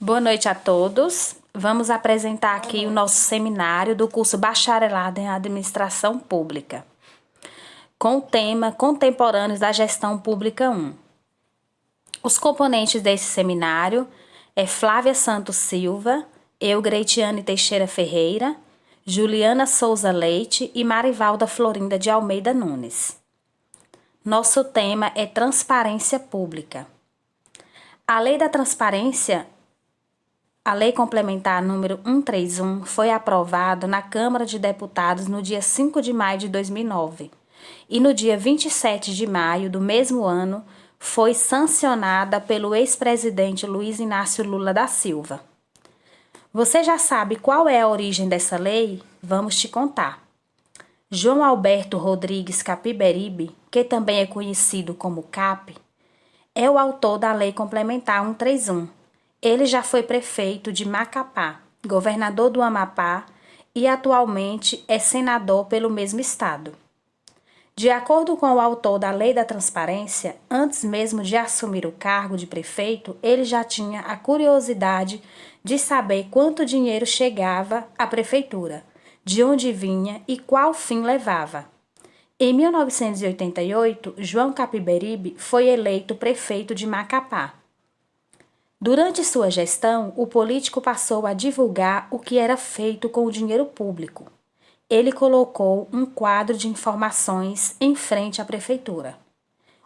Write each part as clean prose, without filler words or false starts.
Boa noite a todos. Vamos apresentar aqui o nosso seminário do curso Bacharelado em Administração Pública, com o tema Contemporâneos da Gestão Pública 1. Os componentes desse seminário é Flávia Santos Silva, Greitiane Teixeira Ferreira, Juliana Souza Leite e Marivalda Florinda de Almeida Nunes. Nosso tema é Transparência Pública. A Lei da Transparência, a Lei Complementar número 131, foi aprovada na Câmara de Deputados no dia 5 de maio de 2009 e no dia 27 de maio do mesmo ano foi sancionada pelo ex-presidente Luiz Inácio Lula da Silva. Você já sabe qual é a origem dessa lei? Vamos te contar. João Alberto Rodrigues Capiberibe, que também é conhecido como CAP, é o autor da Lei Complementar 131. Ele já foi prefeito de Macapá, governador do Amapá e atualmente é senador pelo mesmo estado. De acordo com o autor da Lei da Transparência, antes mesmo de assumir o cargo de prefeito, ele já tinha a curiosidade de saber quanto dinheiro chegava à prefeitura, de onde vinha e qual fim levava. Em 1988, João Capiberibe foi eleito prefeito de Macapá. Durante sua gestão, o político passou a divulgar o que era feito com o dinheiro público. Ele colocou um quadro de informações em frente à prefeitura.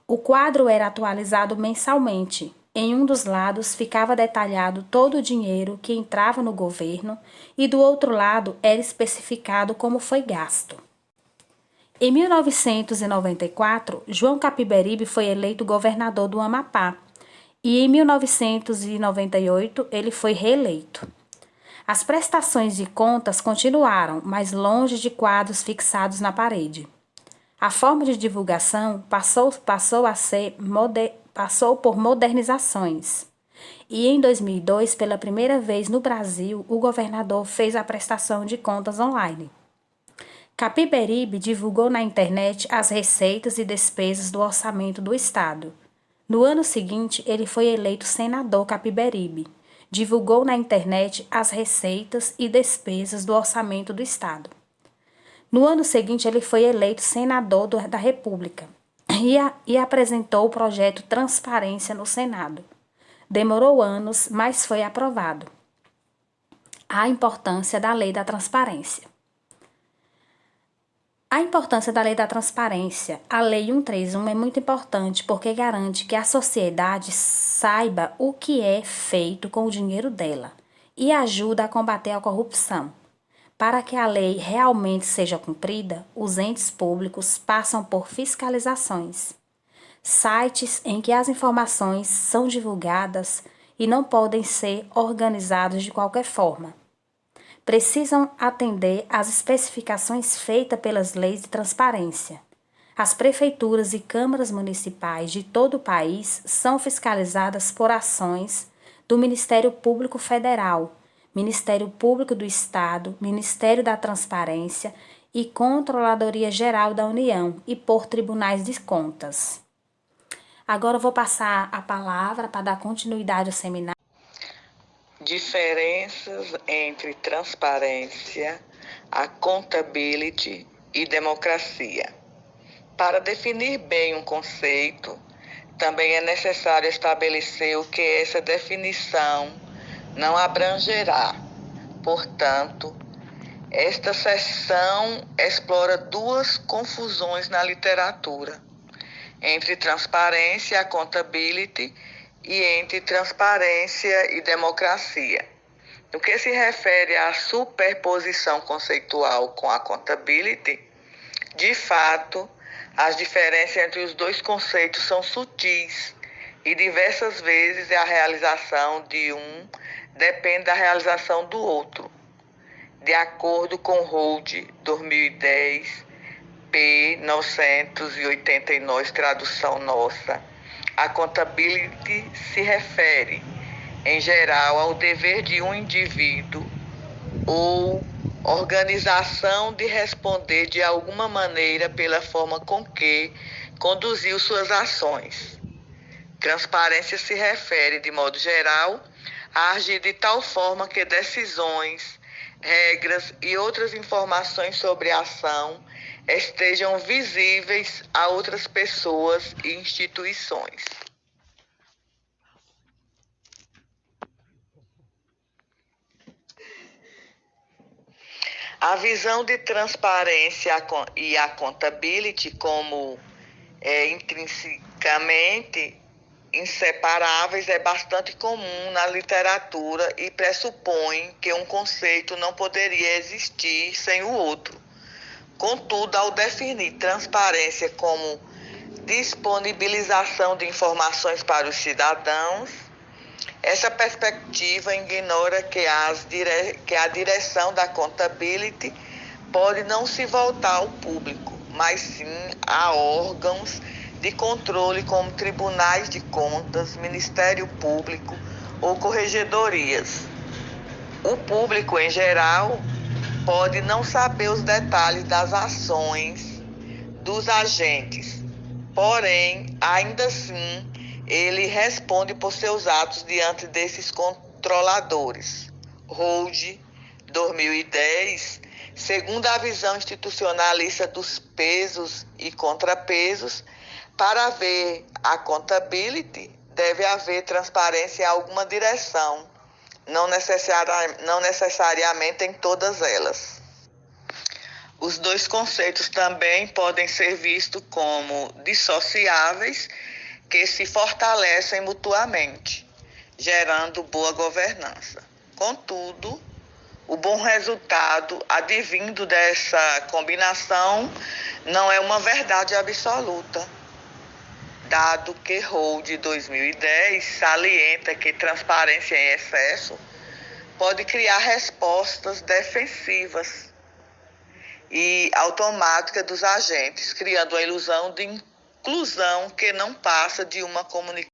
O quadro era atualizado mensalmente. Em um dos lados ficava detalhado todo o dinheiro que entrava no governo e do outro lado era especificado como foi gasto. Em 1994, João Capiberibe foi eleito governador do Amapá e em 1998 ele foi reeleito. As prestações de contas continuaram, mas longe de quadros fixados na parede. A forma de divulgação passou por modernizações. E em 2002, pela primeira vez no Brasil, o governador fez a prestação de contas online. Capiberibe divulgou na internet as receitas e despesas do orçamento do Estado. No ano seguinte, ele foi eleito senador Capiberibe. Divulgou na internet as receitas e despesas do orçamento do Estado. No ano seguinte, ele foi eleito senador da República e apresentou o projeto Transparência no Senado. Demorou anos, mas foi aprovado. A importância da Lei da Transparência. A importância da Lei da Transparência, a Lei 131, é muito importante porque garante que a sociedade saiba o que é feito com o dinheiro dela e ajuda a combater a corrupção. Para que a lei realmente seja cumprida, os entes públicos passam por fiscalizações, sites em que as informações são divulgadas e não podem ser organizados de qualquer forma. Precisam atender às especificações feitas pelas leis de transparência. As prefeituras e câmaras municipais de todo o país são fiscalizadas por ações do Ministério Público Federal, Ministério Público do Estado, Ministério da Transparência e Controladoria Geral da União e por tribunais de contas. Agora eu vou passar a palavra para dar continuidade ao seminário. Diferenças entre transparência, accountability e democracia. Para definir bem um conceito, também é necessário estabelecer o que essa definição não abrangerá. Portanto, esta seção explora duas confusões na literatura, entre transparência e accountability e entre transparência e democracia. No que se refere à superposição conceitual com a accountability, de fato, as diferenças entre os dois conceitos são sutis e diversas vezes a realização de um depende da realização do outro. De acordo com Holt, 2010, p. 989, tradução nossa, a accountability se refere, em geral, ao dever de um indivíduo ou organização de responder de alguma maneira pela forma com que conduziu suas ações. Transparência se refere, de modo geral, a agir de tal forma que decisões, regras e outras informações sobre a ação estejam visíveis a outras pessoas e instituições. A visão de transparência e accountability como intrinsecamente inseparáveis é bastante comum na literatura e pressupõe que um conceito não poderia existir sem o outro. Contudo, ao definir transparência como disponibilização de informações para os cidadãos, essa perspectiva ignora que a direção da accountability pode não se voltar ao público, mas sim a órgãos de controle como tribunais de contas, Ministério Público ou corregedorias. O público, em geral, pode não saber os detalhes das ações dos agentes, porém, ainda assim, ele responde por seus atos diante desses controladores. Hold, 2010, segundo a visão institucionalista dos pesos e contrapesos, para haver accountability, deve haver transparência em alguma direção, não necessariamente em todas elas. Os dois conceitos também podem ser vistos como dissociáveis, que se fortalecem mutuamente, gerando boa governança. Contudo, o bom resultado advindo dessa combinação não é uma verdade absoluta, dado que Hold 2010 salienta que transparência em excesso pode criar respostas defensivas e automática dos agentes, criando a ilusão de inclusão que não passa de uma comunicação